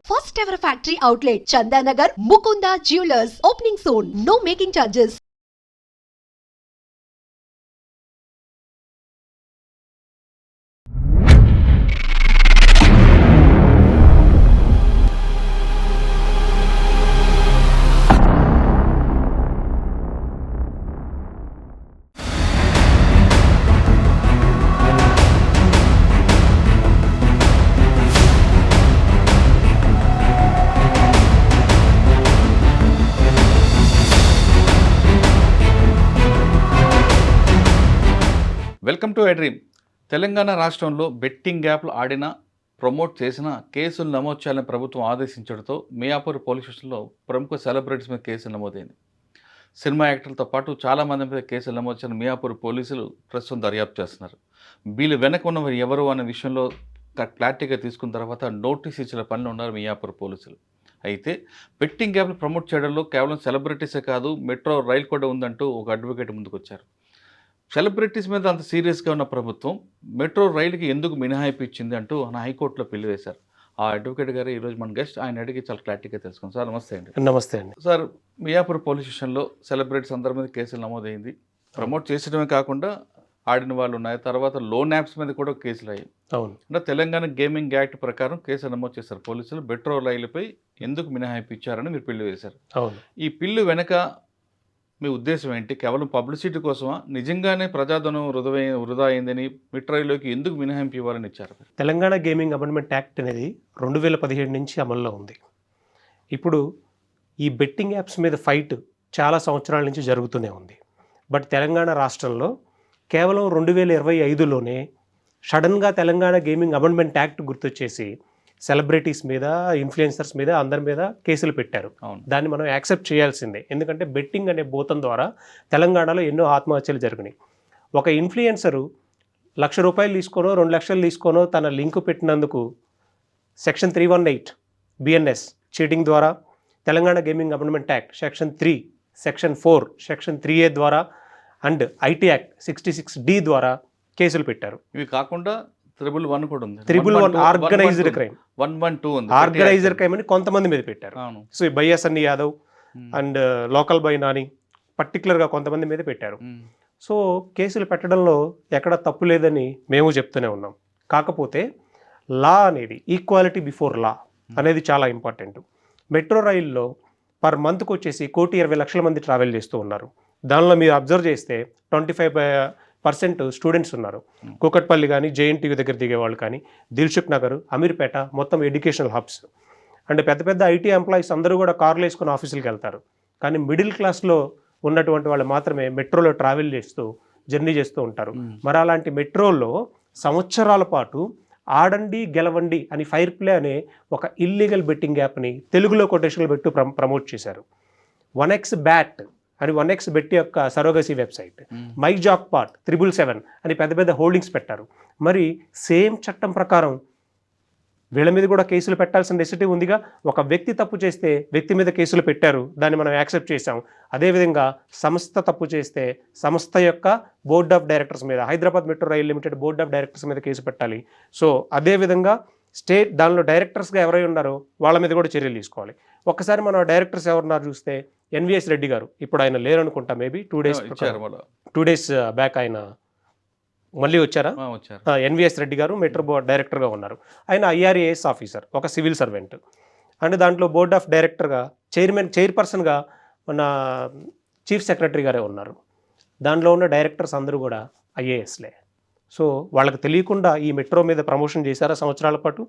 First ever factory outlet, Chandanagar, Mukunda Jewelers, opening soon. No making charges. Welcome to dream. Telangana రాష్ట్రంలో betting యాప్లు ఆడినా promote చేసిన కేసులు నమోదు చేయాలని ప్రభుత్వం ఆదేశించడంతో మియాపూర్ పోలీస్ స్టేషన్లో ప్రముఖ సెలబ్రిటీస్ మీద కేసులు నమోదైంది. సినిమా యాక్టర్లతో పాటు చాలామంది మీద కేసులు నమోదు చేసిన మియాపూర్ పోలీసులు ప్రస్తుతం దర్యాప్తు చేస్తున్నారు. వీళ్ళు వెనక ఉన్నవారు ఎవరు అనే విషయంలో క్లారిటీగా తీసుకున్న తర్వాత నోటీస్ ఇచ్చిన పనిలో ఉన్నారు మియాపూర్ పోలీసులు. అయితే బెట్టింగ్ యాప్లు ప్రమోట్ చేయడంలో కేవలం సెలబ్రిటీసే కాదు, మెట్రో రైలు కూడా ఉందంటూ ఒక అడ్వకేట్ ముందుకు వచ్చారు. సెలబ్రిటీస్ మీద అంత సీరియస్గా ఉన్న ప్రభుత్వం మెట్రో రైలుకి ఎందుకు మినహాయింపు ఇచ్చింది అంటూ హైకోర్టులో పిల్లి వేశారు. ఆ అడ్వకేట్ గారు ఈరోజు మన గెస్ట్, ఆయన అడిగి చాలా క్లారిటీగా తెలుసుకుందాం. సార్ నమస్తే అండి. నమస్తే అండి. సార్, మియాపూర్ పోలీస్ స్టేషన్లో సెలబ్రిటీస్ అందరి మీద కేసులు నమోదైంది. ప్రమోట్ చేసడమే కాకుండా ఆడిన వాళ్ళు ఉన్నాయి, తర్వాత లోన్ యాప్స్ మీద కూడా కేసులు అయ్యాయి. అవును, అంటే తెలంగాణ గేమింగ్ యాక్ట్ ప్రకారం కేసులు నమోదు చేశారు పోలీసులు. మెట్రో రైలుపై ఎందుకు మినహాయింపు ఇచ్చారని మీరు పిల్లి వేశారు. అవును. ఈ పిల్లు వెనక మీ ఉద్దేశం ఏంటి? కేవలం పబ్లిసిటీ కోసమా? నిజంగానే ప్రజాధనం వృధా అయిందని మెట్రోలోకి ఎందుకు మినహాయింపు ఇవ్వాలని ఇచ్చారు? తెలంగాణ గేమింగ్ అమెండ్మెంట్ యాక్ట్ అనేది 2017 నుంచి అమల్లో ఉంది. ఇప్పుడు ఈ బెట్టింగ్ యాప్స్ మీద ఫైట్ చాలా సంవత్సరాల నుంచి జరుగుతూనే ఉంది. బట్ తెలంగాణ రాష్ట్రంలో కేవలం 2025లోనే సడన్గా తెలంగాణ గేమింగ్ అమెండ్మెంట్ యాక్ట్ గుర్తొచ్చేసి సెలబ్రిటీస్ మీద, ఇన్ఫ్లుయెన్సర్స్ మీద, అందరి మీద కేసులు పెట్టారు. దాన్ని మనం యాక్సెప్ట్ చేయాల్సిందే. ఎందుకంటే బెట్టింగ్ అనే భూతం ద్వారా తెలంగాణలో ఎన్నో ఆత్మహత్యలు జరిగినాయి. ఒక ఇన్ఫ్లుయెన్సరు ₹1,00,000 తీసుకోనో 2 లక్షలు తీసుకోనో తన లింకు పెట్టినందుకు సెక్షన్ 318 BNS చీటింగ్ ద్వారా, Telangana gaming amendment act section 3, section 4, section 3A ద్వారా అండ్ IT యాక్ట్ 66D ద్వారా కేసులు పెట్టారు. ఇవి కాకుండా 311 కూడా ఉంది. 311 ఆర్గనైజ్డ్ క్రైమ్, 112 ఉంది. ఆర్గనైజ్డ్ క్రైమ్ అని కొంతమంది మీద పెట్టారు. సో బయ్యా Sunny Yadav and local boy Nani పర్టికులర్గా కొంతమంది మీద పెట్టారు. సో కేసులు పెట్టడంలో ఎక్కడ తప్పు లేదని మేము చెప్తూనే ఉన్నాం. కాకపోతే లా అనేది, ఈక్వాలిటీ బిఫోర్ లా అనేది చాలా ఇంపార్టెంట్. మెట్రో రైల్లో పర్ మంత్కి వచ్చేసి 1,20,00,000 మంది ట్రావెల్ చేస్తూ ఉన్నారు. దానిలో మీరు అబ్జర్వ్ చేస్తే 25% స్టూడెంట్స్ ఉన్నారు. కూకట్పల్లి కానీ, JNTU దగ్గర దిగేవాళ్ళు కానీ, దిల్సుఖ్ నగర్, అమీర్పేట మొత్తం ఎడ్యుకేషనల్ హబ్స్. అంటే పెద్ద పెద్ద IT ఎంప్లాయీస్ అందరూ కూడా కార్లు వేసుకుని ఆఫీసులకు వెళ్తారు. కానీ మిడిల్ క్లాస్లో ఉన్నటువంటి వాళ్ళు మాత్రమే మెట్రోలో ట్రావెల్ చేస్తూ జర్నీ చేస్తూ ఉంటారు. మరి అలాంటి మెట్రోలో సంవత్సరాల పాటు ఆడండి గెలవండి అని ఫైర్ ప్లే అనే ఒక ఇల్లీగల్ బెట్టింగ్ యాప్ని తెలుగులో కొటేషన్లు పెట్టు ప్రమోట్ చేశారు. 1x బ్యాట్ అని 1x బెట్ యొక్క surrogacy website, my jackpot 777 అని పెద్ద పెద్ద హోల్డింగ్స్ పెట్టారు. మరి సేమ్ చట్టం ప్రకారం వీళ్ళ మీద కూడా కేసులు పెట్టాల్సిన నెసిటీ ఉందిగా. ఒక వ్యక్తి తప్పు చేస్తే వ్యక్తి మీద కేసులు పెట్టారు, దాన్ని మనం యాక్సెప్ట్ చేసాం. అదేవిధంగా సంస్థ తప్పు చేస్తే సంస్థ యొక్క బోర్డ్ ఆఫ్ డైరెక్టర్స్ మీద, Hyderabad metro rail limited board of directors మీద కేసు పెట్టాలి. సో అదేవిధంగా స్టేట్ దానిలో డైరెక్టర్స్గా ఎవరై ఉన్నారో వాళ్ళ మీద కూడా చర్యలు తీసుకోవాలి. ఒక్కసారి మన డైరెక్టర్స్ ఎవరున్నారు చూస్తే NVS రెడ్డి గారు, ఇప్పుడు ఆయన లేరనుకుంటా, మేబీ 2 డేస్ బ్యాక్ ఆయన మళ్ళీ వచ్చారా? NVS రెడ్డి గారు మెట్రో బోర్డ్ డైరెక్టర్గా ఉన్నారు. ఆయన IRAS ఆఫీసర్, ఒక సివిల్ సర్వెంట్. అండ్ దాంట్లో బోర్డ్ ఆఫ్ డైరెక్టర్గా చైర్పర్సన్గా మన చీఫ్ సెక్రటరీ గారే ఉన్నారు. దాంట్లో ఉన్న డైరెక్టర్స్ అందరూ కూడా IASలే. సో వాళ్ళకి తెలియకుండా ఈ మెట్రో మీద ప్రమోషన్ చేశారా సంవత్సరాల పాటు.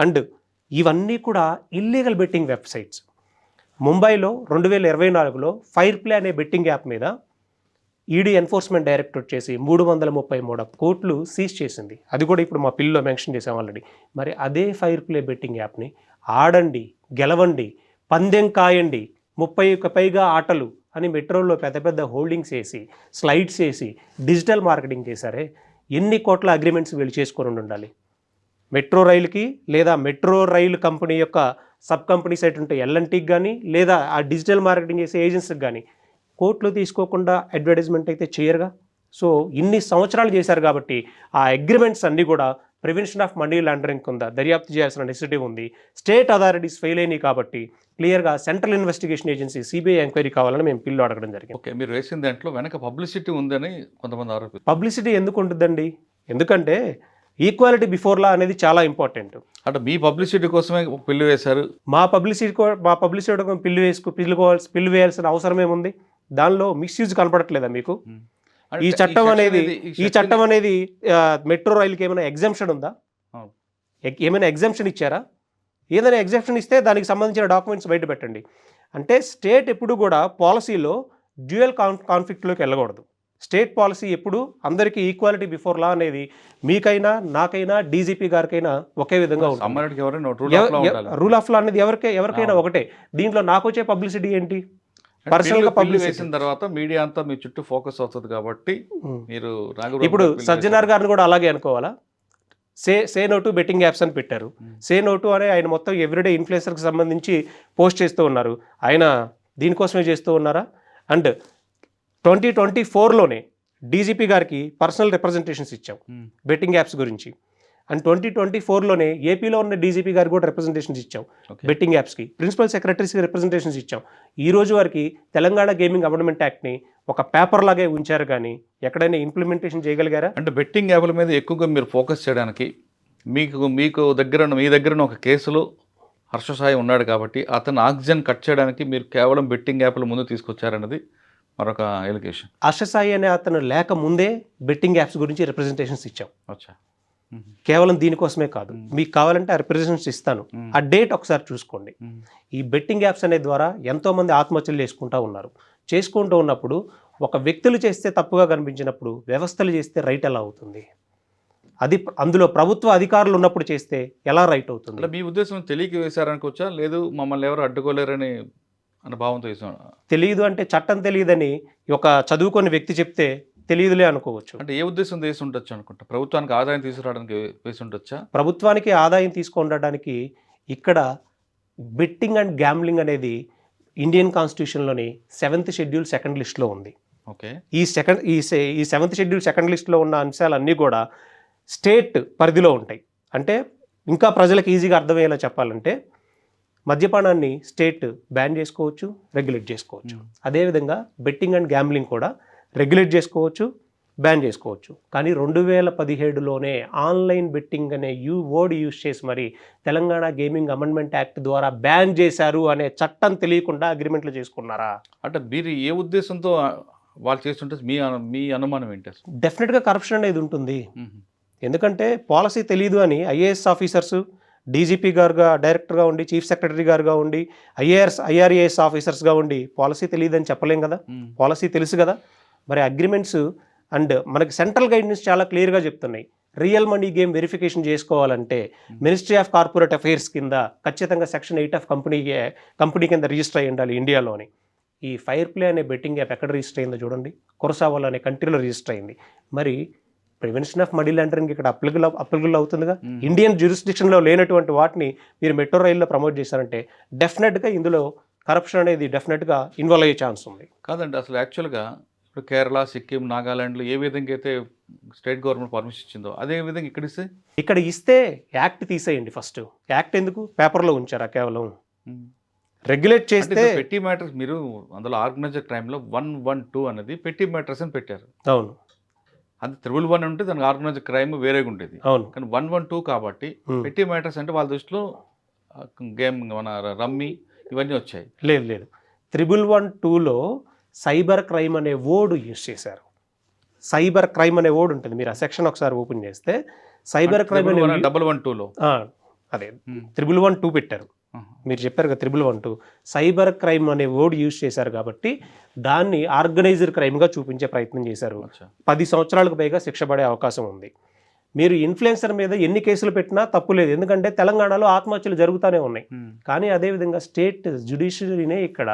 అండ్ ఇవన్నీ కూడా ఇల్లీగల్ బెట్టింగ్ వెబ్సైట్స్. ముంబైలో 2024లో ఫైర్ ప్లే అనే బెట్టింగ్ యాప్ మీద ED ఎన్ఫోర్స్మెంట్ డైరెక్టరేట్ చేసి 333 కోట్లు సీజ్ చేసింది. అది కూడా ఇప్పుడు మా పిల్లో మెన్షన్ చేసాం ఆల్రెడీ. మరి అదే ఫైర్ ప్లే బెట్టింగ్ యాప్ని ఆడండి గెలవండి, పందెం కాయండి, 30కి పైగా ఆటలు అని మెట్రోలో పెద్ద పెద్ద హోల్డింగ్స్ వేసి, స్లైడ్స్ వేసి డిజిటల్ మార్కెటింగ్ చేశారే. ఎన్ని కోట్ల అగ్రిమెంట్స్ వీళ్ళు చేసుకొని ఉండాలి. మెట్రో రైలుకి లేదా మెట్రో రైలు కంపెనీ యొక్క సబ్ కంపెనీస్ అటువంటి L&Tకి కానీ లేదా ఆ డిజిటల్ మార్కెటింగ్ చేసే ఏజెన్సీకి కానీ కోట్లు తీసుకోకుండా అడ్వర్టైజ్మెంట్ అయితే చేయరుగా. సో ఇన్ని సంవత్సరాలు చేశారు కాబట్టి ఆ అగ్రిమెంట్స్ అన్నీ కూడా ప్రివెన్షన్ ఆఫ్ మనీ లాండరింగ్ ఉందా, దర్యాప్తు చేయాల్సిన నెసిటీ ఉంది. స్టేట్ అథారిటీస్ ఫెయిల్ అయినాయి కాబట్టి క్లియర్గా central investigation agency CBI enquiry కావాలని మేము పిల్లు అడగడం జరిగింది. ఓకే, మీరు వేసిన దాంట్లో వెనక పబ్లిసిటీ ఉందని కొంతమంది ఆరోపిస్తారు. పబ్లిసిటీ ఎందుకు ఉంటుందండి? ఎందుకంటే ఈక్వాలిటీ బిఫోర్ లా అనేది చాలా ఇంపార్టెంట్. అంటే మీ పబ్లిసిటీ కోసమే పిల్లు వేశారు. మా పబ్లిసిటీ కోసం పిల్లు వేయాల్సిన అవసరం ఏముంది? దానిలో మిస్యూజ్ కనపడట్లేదా మీకు? ఈ చట్టం అనేది మెట్రో రైలుకి ఏమైనా ఎగ్జామ్షన్ ఉందా? ఏమైనా ఎగ్జామ్షన్ ఇచ్చారా? ఏదైనా ఎగ్జామ్షన్ ఇస్తే దానికి సంబంధించిన డాక్యుమెంట్స్ బయట పెట్టండి. అంటే స్టేట్ ఎప్పుడు కూడా పాలసీలో డ్యూయల్ కాన్ఫ్లిక్ట్లోకి వెళ్ళకూడదు. స్టేట్ పాలసీ ఎప్పుడు అందరికీ ఈక్వాలిటీ బిఫోర్ లా అనేది మీకైనా, నాకైనా, డీజీపీ గారికైనా ఒకే విధంగా ఉంటుంది. రూల్ ఆఫ్ లా అనేది ఎవరికైనా ఒకటే. దీంట్లో నాకు వచ్చే పబ్లిసిటీ ఏంటి? పర్సనల్ గా పబ్లిసిటీ వేసిన తర్వాత మీడియా అంతా మీ చుట్టూ ఫోకస్ అవుతుంది కాబట్టి మీరు ఇప్పుడు సజ్జనార్ గారిని కూడా అలాగే అనుకోవాలా? Say no to betting apps అని పెట్టారు. సే నో టు అనే ఆయన మొత్తం ఎవ్రీడే ఇన్ఫ్లుయెన్సర్కి సంబంధించి పోస్ట్ చేస్తూ ఉన్నారు. ఆయన దీనికోసమే చేస్తూ ఉన్నారా? అండ్ 2024లోనే డీజీపీ గారికి పర్సనల్ రిప్రజెంటేషన్స్ ఇచ్చాం బెట్టింగ్ యాప్స్ గురించి. అండ్ 2024లోనే ఏపీలో ఉన్న డీజీపీ గారికి కూడా రిప్రజెంటేషన్స్ ఇచ్చాం బెట్టింగ్ యాప్స్కి. ప్రిన్సిపల్ సెక్రటరీస్కి రిప్రజెంటేషన్స్ ఇచ్చాం. ఈ రోజు వరకు తెలంగాణ గేమింగ్ అమెండ్మెంట్ యాక్ట్ని ఒక పేపర్ లాగే ఉంచారు, కానీ ఎక్కడైనా ఇంప్లిమెంటేషన్ చేయగలిగారా? అంటే బెట్టింగ్ యాప్ల మీద ఎక్కువగా మీరు ఫోకస్ చేయడానికి మీ దగ్గర ఒక కేసులో హర్ష సాయి ఉన్నాడు కాబట్టి అతను ఆక్సిజన్ కట్ చేయడానికి మీరు కేవలం బెట్టింగ్ యాప్ల ముందు తీసుకొచ్చారన్నది మరొక ఎలిగేషన్. హర్ష సాయి అనే అతను లేక ముందే బెట్టింగ్ యాప్స్ గురించి రిప్రజెంటేషన్స్ ఇచ్చాం. కేవలం దీనికోసమే కాదు, మీకు కావాలంటే ఆ రిప్రజెంటేషన్స్ ఇస్తాను. ఆ డేట్ ఒకసారి చూసుకోండి. ఈ బెట్టింగ్ యాప్స్ అనే ద్వారా ఎంతోమంది ఆత్మహత్యలు చేసుకుంటూ ఉన్నప్పుడు ఒక వ్యక్తులు చేస్తే తప్పుగా కనిపించినప్పుడు వ్యవస్థలు చేస్తే రైట్ ఎలా అవుతుంది? అది అందులో ప్రభుత్వ అధికారులు ఉన్నప్పుడు చేస్తే ఎలా రైట్ అవుతుంది? మీ ఉద్దేశం తెలియక వేశారనుకోవచ్చా, లేదు మమ్మల్ని ఎవరు అడ్డుకోలేరని అన్న భావంతో వేసాం? తెలియదు అంటే చట్టం తెలియదని ఒక చదువుకొని వ్యక్తి చెప్తే తెలియదులే అనుకోవచ్చు. అంటే ఏ ఉద్దేశం వేసి ఉండొచ్చు అనుకుంటా? ప్రభుత్వానికి ఆదాయం తీసుకురావడానికి వేసి ఉండొచ్చా? ప్రభుత్వానికి ఆదాయం తీసుకుండడానికి ఇక్కడ బెట్టింగ్ అండ్ గ్యాంబ్లింగ్ అనేది ఇండియన్ కాన్స్టిట్యూషన్లోని 7th షెడ్యూల్ 2nd లిస్ట్లో ఉంది. ఓకే, ఈ 7th షెడ్యూల్ 2nd లిస్ట్లో ఉన్న అంశాలన్నీ కూడా స్టేట్ పరిధిలో ఉంటాయి. అంటే ఇంకా ప్రజలకు ఈజీగా అర్థమయ్యేలా చెప్పాలంటే మద్యపానాన్ని స్టేట్ బ్యాన్ చేసుకోవచ్చు, రెగ్యులేట్ చేసుకోవచ్చు. అదేవిధంగా బెట్టింగ్ అండ్ గ్యాంబ్లింగ్ కూడా రెగ్యులేట్ చేసుకోవచ్చు, బ్యాన్ చేసుకోవచ్చు. కానీ 2017లోనే ఆన్లైన్ బెట్టింగ్ అనే వర్డ్ యూజ్ చేసి మరి తెలంగాణ గేమింగ్ అమెండ్మెంట్ యాక్ట్ ద్వారా బ్యాన్ చేశారు అనే చట్టం తెలియకుండా అగ్రిమెంట్లు చేసుకున్నారా? అంటే మీరు ఏ ఉద్దేశంతో వాళ్ళు చేస్తుంటే మీ అనుమానం ఏంటి? డెఫినెట్గా కరప్షన్ అనేది ఉంటుంది. ఎందుకంటే పాలసీ తెలియదు అని ఐఏఎస్ ఆఫీసర్స్, డీజీపీ గారుగా డైరెక్టర్గా ఉండి, చీఫ్ సెక్రటరీ గారుగా ఉండి, ఐఆర్ఏఎస్ ఆఫీసర్స్గా ఉండి పాలసీ తెలియదని చెప్పలేం కదా. పాలసీ తెలుసు కదా. మరి అగ్రిమెంట్స్ అండ్ మనకి సెంట్రల్ గైడెన్స్ చాలా క్లియర్గా చెప్తున్నాయి. రియల్ మనీ గేమ్ వెరిఫికేషన్ చేసుకోవాలంటే మినిస్ట్రీ ఆఫ్ కార్పొరేట్ అఫైర్స్ కింద ఖచ్చితంగా Section 8 ఆఫ్ కంపెనీ కింద రిజిస్టర్ అయ్యి ఉండాలి ఇండియాలోని. ఈ ఫైర్ ప్లే అనే బెట్టింగ్ యాప్ ఎక్కడ రిజిస్టర్ అయిందో చూడండి, కొరసావాల్ అనే కంట్రీలో రిజిస్టర్ అయింది. మరి ప్రివెన్షన్ ఆఫ్ మనీ లాండరింగ్ ఇక్కడ అప్లికబుల్ అవుతుందిగా. ఇండియన్ జ్యూరిస్డిక్షన్లో లేనటువంటి వాటిని మీరు మెట్రో రైల్లో ప్రమోట్ చేశారంటే డెఫినెట్గా ఇందులో కరప్షన్ అనేది డెఫినెట్గా ఇన్వాల్వ్ అయ్యే ఛాన్స్ ఉంది. కాదండి, అసలు యాక్చువల్గా ఇప్పుడు కేరళ, సిక్కిం, నాగాలాండ్లో ఏ విధంగా అయితే స్టేట్ గవర్నమెంట్ పర్మిషన్ ఇచ్చిందో అదే విధంగా ఇక్కడ ఇస్తే యాక్ట్ తీసేయండి. ఫస్ట్ యాక్ట్ ఎందుకు పేపర్లో ఉంచారా? కేవలం రెగ్యులేట్ చేస్తే పెట్టి మ్యాటర్స్ మీరు అందులో ఆర్గనైజ్డ్ క్రైమ్లో 112 అనేది పెట్టి మ్యాటర్స్ అని పెట్టారు. అవును, అది 111 ఉంటే దానికి ఆర్గనైజ్డ్ క్రైమ్ వేరేగా ఉండేది. అవును, కానీ 112 కాబట్టి పెట్టి మ్యాటర్స్ అంటే వాళ్ళ దృష్టిలో గేమ్, మన రమ్మీ ఇవన్నీ వచ్చాయి. లేదు 112లో సైబర్ క్రైమ్ అనే వర్డ్ యూజ్ చేశారు. సైబర్ క్రైమ్ అనే వర్డ్ ఉంటుంది, మీరు ఆ సెక్షన్ ఒకసారి ఓపెన్ చేస్తే సైబర్ క్రైమ్ అనే 112లో అదే 112 పెట్టారు. మీరు చెప్పారు కదా 112. సైబర్ క్రైమ్ అనే వర్డ్ యూజ్ చేశారు కాబట్టి దాన్ని ఆర్గనైజ్డ్ క్రైమ్గా చూపించే ప్రయత్నం చేశారు. 10 సంవత్సరాలకు పైగా శిక్ష పడే అవకాశం ఉంది. మీరు ఇన్ఫ్లుయెన్సర్ మీద ఎన్ని కేసులు పెట్టినా తప్పు లేదు, ఎందుకంటే తెలంగాణలో ఆత్మహత్యలు జరుగుతూనే ఉన్నాయి. కానీ అదేవిధంగా స్టేట్ జ్యుడిషియరీనే ఇక్కడ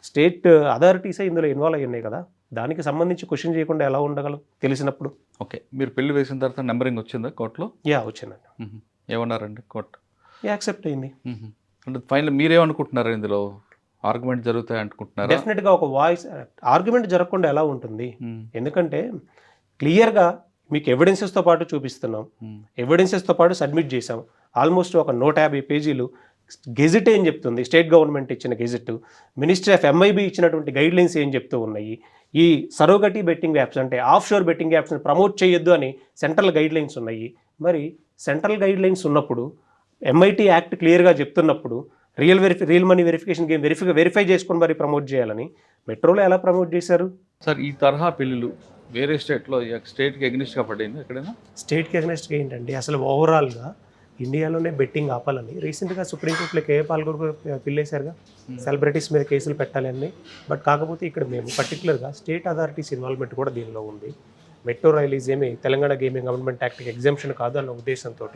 స్టేట్ అథారిటీసే ఇందులో ఇన్వాల్వ్ అయ్యి ఉన్నాయి కదా. దానికి సంబంధించి క్వశ్చన్ చేయకుండా ఎలా ఉండగలం తెలిసినప్పుడు? ఓకే, మీరు పెళ్లి వేసిన తర్వాత నెంబరింగ్ వచ్చిందా కోర్టులో? వచ్చిందండి. ఏమన్నారండి కోర్టు? యాక్సెప్ట్ అయింది. అంటే ఫైనల్ మీరేమనుకుంటున్నారు? ఇందులో ఆర్గ్యుమెంట్ జరుగుతాయి అనుకుంటున్నారు? డెఫినెట్గా ఒక వాయిస్ ఆర్గ్యుమెంట్ జరగకుండా ఎలా ఉంటుంది? ఎందుకంటే క్లియర్గా మీకు ఎవిడెన్సెస్తో పాటు చూపిస్తున్నాం, ఎవిడెన్సెస్తో పాటు సబ్మిట్ చేసాం. ఆల్మోస్ట్ ఒక 150 పేజీలు గెజిట్ ఏం చెప్తుంది, స్టేట్ గవర్నమెంట్ ఇచ్చిన గెజిట్, మినిస్ట్రీ ఆఫ్ ఎంఐబి ఇచ్చినటువంటి గైడ్ లైన్స్ ఏం చెప్తూ ఉన్నాయి, ఈ సరోగటి బెట్టింగ్ యాప్స్ అంటే ఆఫ్ షోర్ బెట్టింగ్ యాప్స్ని ప్రమోట్ చేయొద్దు అని సెంట్రల్ గైడ్ లైన్స్ ఉన్నాయి. మరి సెంట్రల్ గైడ్ లైన్స్ ఉన్నప్పుడు, ఎంఐటీ యాక్ట్ క్లియర్గా చెప్తున్నప్పుడు real money verification game verify చేసుకొని మరి ప్రమోట్ చేయాలని మెట్రోలో ఎలా ప్రమోట్ చేశారు? సార్ ఈ తరహా బిల్లులు వేరే స్టేట్కి ఎగ్నిస్ట్గా పడింది ఎక్కడైనా? స్టేట్కి ఎగ్నిస్ట్గా ఏంటండి, అసలు ఓవరాల్గా ఇండియాలోనే బెట్టింగ్ ఆపాలని రీసెంట్గా సుప్రీంకోర్టులో కేఏ పాల్గొడు పిల్లేశారుగా, సెలబ్రిటీస్ మీద కేసులు పెట్టాలని. బట్ కాకపోతే ఇక్కడ మేము పర్టికులర్గా స్టేట్ అథారిటీస్ ఇన్వాల్వ్మెంట్ కూడా దీనిలో ఉంది. మెట్రో రైల్ ఈజ్ ఏమి తెలంగాణ గేమింగ్ గవర్నమెంట్ యాక్ట్కి ఎగ్జామ్షన్ కాదు అన్న ఉద్దేశంతో,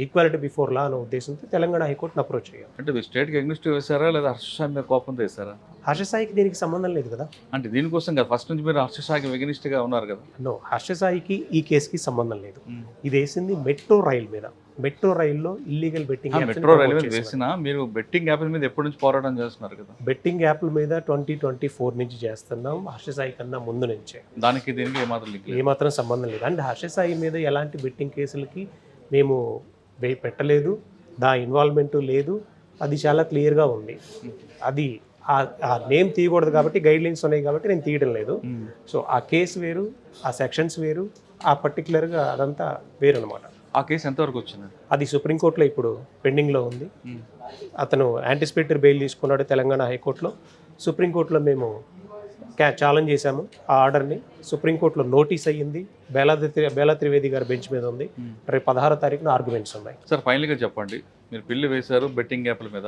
ఈక్వాలిటీ బిఫోర్ లా అన్న ఉద్దేశంతో తెలంగాణ హైకోర్టును అప్రోచ్ అయ్యాం. అంటే మీరు స్టేట్కి ఎగ్నిస్ట్ వేశారా లేదా హర్షసాయి మీద కోపంతో వేశారా? హర్షసాయికి దీనికి సంబంధం లేదు కదా. అంటే దీనికోసం కదా ఫస్ట్ నుంచి మీరు హర్షసాయికి ఎగ్నిస్ట్గా ఉన్నారు కదా? నో, హర్షసాయికి ఈ కేసుకి సంబంధం లేదు. ఇది వేసింది మెట్రో రైల్ మీద. మెట్రో రైల్లో ఇల్లీగల్ బెట్టింగ్ మెట్రో రైల్ మీద వేసినా మీరు బెట్టింగ్ యాప్ల మీద ఎప్పటి నుంచి పోరాటం చేస్తున్నారు కదా? బెట్టింగ్ యాప్ల మీద 2024 నుంచి చేస్తున్నాం, హర్షసాయి కన్నా ముందు నుంచే. దానికి దీనికి ఏమాత్రం సంబంధం లేదు. అండ్ హర్షసాయి మీద ఎలాంటి బెట్టింగ్ కేసులకి మేము పెట్టలేదు, దా ఇన్వాల్వ్మెంట్ లేదు. అది చాలా క్లియర్గా ఉంది. అది ఆ నేమ్ తీయకూడదు కాబట్టి గైడ్ లైన్స్ ఉన్నాయి కాబట్టి నేను తీయడం లేదు. సో ఆ కేసు వేరు, ఆ సెక్షన్స్ వేరు, ఆ పర్టికులర్గా అదంతా వేరు అనమాట. ఆ కేసు ఎంతవరకు వచ్చింది? అది సుప్రీంకోర్టులో ఇప్పుడు పెండింగ్లో ఉంది. అతను యాంటిసిపేటరీ బెయిల్ తీసుకున్నాడు తెలంగాణ హైకోర్టులో. సుప్రీంకోర్టులో మేము ఛాలెంజ్ చేశాము ఆ ఆర్డర్ని. సుప్రీంకోర్టులో నోటీస్ అయ్యింది, బేలా త్రివేది గారి బెంచ్ మీద ఉంది. రేపు 16వ తారీఖున ఆర్గ్యుమెంట్స్ ఉన్నాయి. సార్ ఫైనల్గా చెప్పండి, మీరు బిల్లు వేశారు బెట్టింగ్ యాప్ల మీద,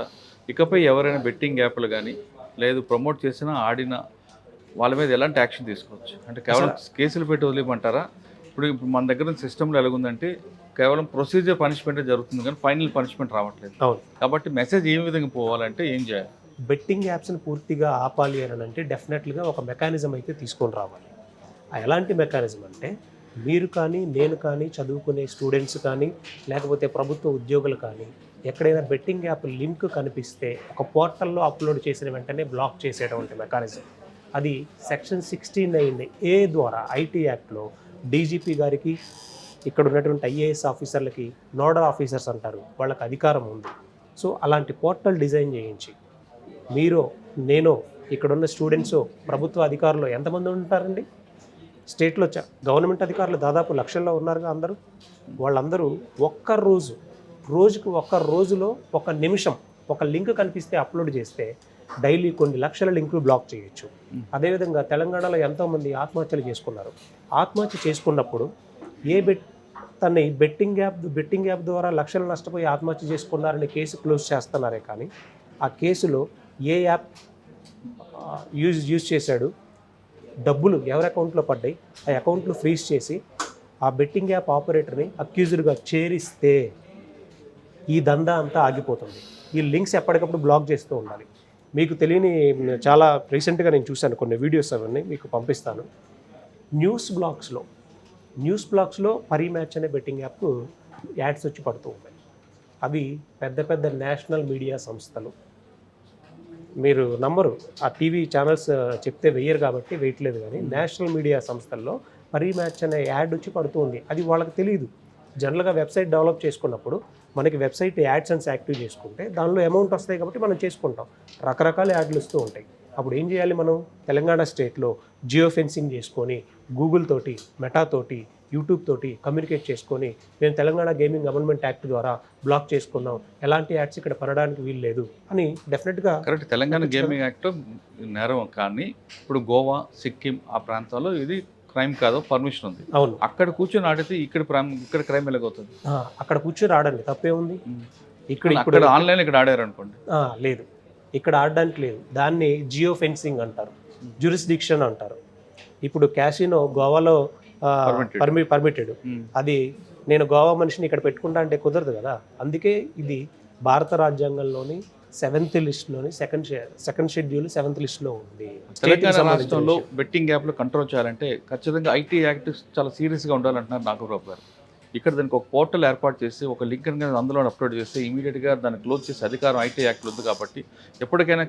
ఇకపై ఎవరైనా బెట్టింగ్ యాప్లు కానీ లేదు ప్రమోట్ చేసినా ఆడినా వాళ్ళ మీద ఎలాంటి యాక్షన్ తీసుకోవచ్చు? అంటే కేవలం కేసులు పెట్టి వదిలేమంటారా? ఇప్పుడు మన దగ్గర సిస్టంలో ఎలాగుందంటే కేవలం ప్రొసీజర్ పనిష్మెంటే జరుగుతుంది కానీ ఫైనల్ పనిష్మెంట్ రావట్లేదు. అవును. కాబట్టి మెసేజ్ ఏ విధంగా పోవాలంటే ఏం చేయాలి? బెట్టింగ్ యాప్స్ని పూర్తిగా ఆపాలి అని అంటే డెఫినెట్గా ఒక మెకానిజం అయితే తీసుకొని రావాలి. ఎలాంటి మెకానిజం అంటే మీరు కానీ నేను కానీ చదువుకునే స్టూడెంట్స్ కానీ లేకపోతే ప్రభుత్వ ఉద్యోగులు కానీ ఎక్కడైనా బెట్టింగ్ యాప్ లింక్ కనిపిస్తే ఒక పోర్టల్లో అప్లోడ్ చేసిన వెంటనే బ్లాక్ చేసేటువంటి మెకానిజం. అది సెక్షన్ 69A ద్వారా ఐటీ యాక్ట్లో డీజీపీ గారికి, ఇక్కడ ఉన్నటువంటి ఐఏఎస్ ఆఫీసర్లకి, నోడల్ ఆఫీసర్స్ అంటారు, వాళ్ళకి అధికారం ఉంది. సో అలాంటి పోర్టల్ డిజైన్ చేయించి మీరు నేను ఇక్కడున్న స్టూడెంట్స్ ప్రభుత్వ అధికారులు ఎంతమంది ఉంటారండి? స్టేట్లో గవర్నమెంట్ అధికారులు దాదాపు లక్షల్లో ఉన్నారుగా అందరూ. వాళ్ళందరూ ఒక్క రోజులో 1 నిమిషం ఒక లింక్ కనిపిస్తే అప్లోడ్ చేస్తే డైలీ కొన్ని లక్షల లింకులు బ్లాక్ చేయొచ్చు. అదేవిధంగా తెలంగాణలో ఎంతోమంది ఆత్మహత్యలు చేసుకున్నారు. ఆత్మహత్య చేసుకున్నప్పుడు తన బెట్టింగ్ యాప్ ద్వారా లక్షలు నష్టపోయి ఆత్మహత్య చేసుకున్నారని కేసు క్లోజ్ చేస్తున్నారే కానీ ఆ కేసులో ఏ యాప్ యూజ్ చేశాడు, డబ్బులు ఎవరి అకౌంట్లో పడ్డాయి, ఆ అకౌంట్లు ఫ్రీజ్ చేసి ఆ బెట్టింగ్ యాప్ ఆపరేటర్ని అక్యూజ్డ్గా చేరిస్తే ఈ దందా అంతా ఆగిపోతుంది. ఈ లింక్స్ ఎప్పటికప్పుడు బ్లాక్ చేస్తూ ఉండాలి. మీకు తెలియని చాలా రీసెంట్గా నేను చూశాను కొన్ని వీడియోస్, అవన్నీ మీకు పంపిస్తాను. న్యూస్ బ్లాగ్స్లో పరీమ్యాచ్ అనే బెట్టింగ్ యాప్ యాడ్స్ వచ్చి పడుతూ ఉంటాయి. అవి పెద్ద నేషనల్ మీడియా సంస్థలు, మీరు నంబరు ఆ టీవీ ఛానల్స్ చెప్తే వెయ్యరు కాబట్టి వేయట్లేదు, కానీ నేషనల్ మీడియా సంస్థల్లో పరీమ్యాచ్ అనే యాడ్ వచ్చి పడుతూ ఉంది. అది వాళ్ళకి తెలియదు. జనరల్గా వెబ్సైట్ డెవలప్ చేసుకున్నప్పుడు మనకి వెబ్సైట్ యాడ్సెన్స్ యాక్టివ్ చేసుకుంటే దానిలో అమౌంట్ వస్తాయి కాబట్టి మనం చేసుకుంటాం. రకరకాల యాడ్లు వస్తూ ఉంటాయి. అప్పుడు ఏం చేయాలి మనం? తెలంగాణ స్టేట్లో జియో ఫెన్సింగ్ చేసుకొని గూగుల్ తోటి, మెటా తోటి, యూట్యూబ్ తోటి కమ్యూనికేట్ చేసుకొని మేము తెలంగాణ గేమింగ్ గవర్నమెంట్ యాక్ట్ ద్వారా బ్లాక్ చేసుకున్నాం, ఎలాంటి యాడ్స్ ఇక్కడ పడడానికి వీలు లేదు అని డెఫినెట్గా. కరెక్ట్, తెలంగాణ గేమింగ్ యాక్ట్ నేరం, కానీ ఇప్పుడు గోవా, సిక్కిం ఆ ప్రాంతాల్లో ఇది క్రైమ్ కాదు, పర్మిషన్ ఉంది. అవును. అక్కడ కూర్చొని ఆడితే ఇక్కడ క్రైమ్ ఎలాగవుతుంది? అక్కడ కూర్చొని ఆడండి, తప్పే ఉంది. ఇక్కడ ఆన్లైన్ ఇక్కడ ఆడారు అనుకోండి, లేదు, ఇక్కడ ఆడడానికి లేదు. దాన్ని జియో ఫెన్సింగ్ అంటారు, జ్యూరిస్డిక్షన్ అంటారు. ఇప్పుడు క్యాసినో గోవాలో పర్మిటెడ్. అది నేను గోవా మనిషిని ఇక్కడ పెట్టుకుంటా అంటే కుదరదు కదా. అందుకే ఇది భారత రాజ్యాంగంలోని 7th లిస్ట్లోని సెకండ్ షెడ్యూల్ 7th లిస్ట్లో ఉంది. తెలంగాణ రాష్ట్రంలో బెట్టింగ్ యాప్లు కంట్రోల్ చేయాలంటే ఖచ్చితంగా ఐటీ యాక్ట్ చాలా సీరియస్గా ఉండాలంటున్నారు నాగబాబు గారు. ఇక్కడ దానికి ఒక పోర్టల్ ఏర్పాటు చేసి ఒక లింక్ అందులో అప్లోడ్ చేస్తే ఇమీడియట్గా దాన్ని క్లోజ్ చేసే అధికారం ఐటీ యాక్ట్లు ఉంది. కాబట్టి ఎప్పటికైనా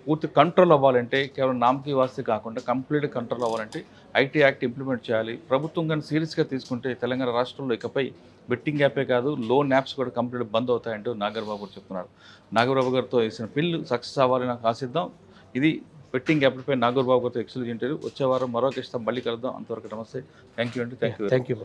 పూర్తి కంట్రోల్ అవ్వాలంటే కేవలం నామకి వాస్తే కాకుండా కంప్లీట్ కంట్రోల్ అవ్వాలంటే ఐటీ యాక్ట్ ఇంప్లిమెంట్ చేయాలి. ప్రభుత్వం కానీ సీరియస్గా తీసుకుంటే తెలంగాణ రాష్ట్రంలో ఇకపై బెట్టింగ్ యాపే కాదు లోన్ యాప్స్ కూడా కంప్లీట్ బంద్ అవుతాయంటూ నాగర్బాబు గారు చెప్తున్నారు. నాగర్బాబు గారితో వేసిన బిల్లు సక్సెస్ అవ్వాలని నాకు ఆశిద్దాం. ఇది బెట్టింగ్ యాప్లపై నాగర్బాబు గారితో ఎక్స్క్లూజివ్ ఇంటర్వ్యూ. వచ్చే వారం మరో కేసుతో మళ్ళీ కలుద్దాం. అంతవరకు నమస్తే. థ్యాంక్ యూ అండి. Thank you. Thank you.